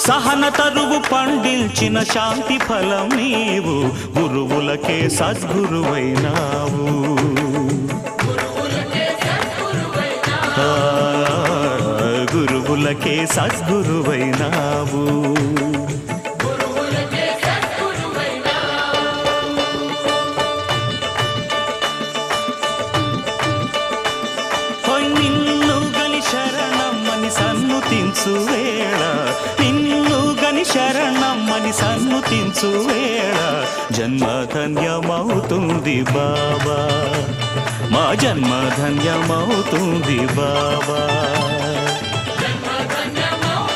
సహన తరువు పండించిన శాంతి ఫలం నీవు గురువులకే సద్గురువైనావు గురువులకే సద్గురువైనావు నిన్ను గని శరణమ్మని సన్నుతించు వేళ నిన్ను గని శరణమ్మని సన్నుతించు వేళ జన్మ ధన్యమవుతుంది బాబా మా జన్మ ధన్యమవుతుంది బాబా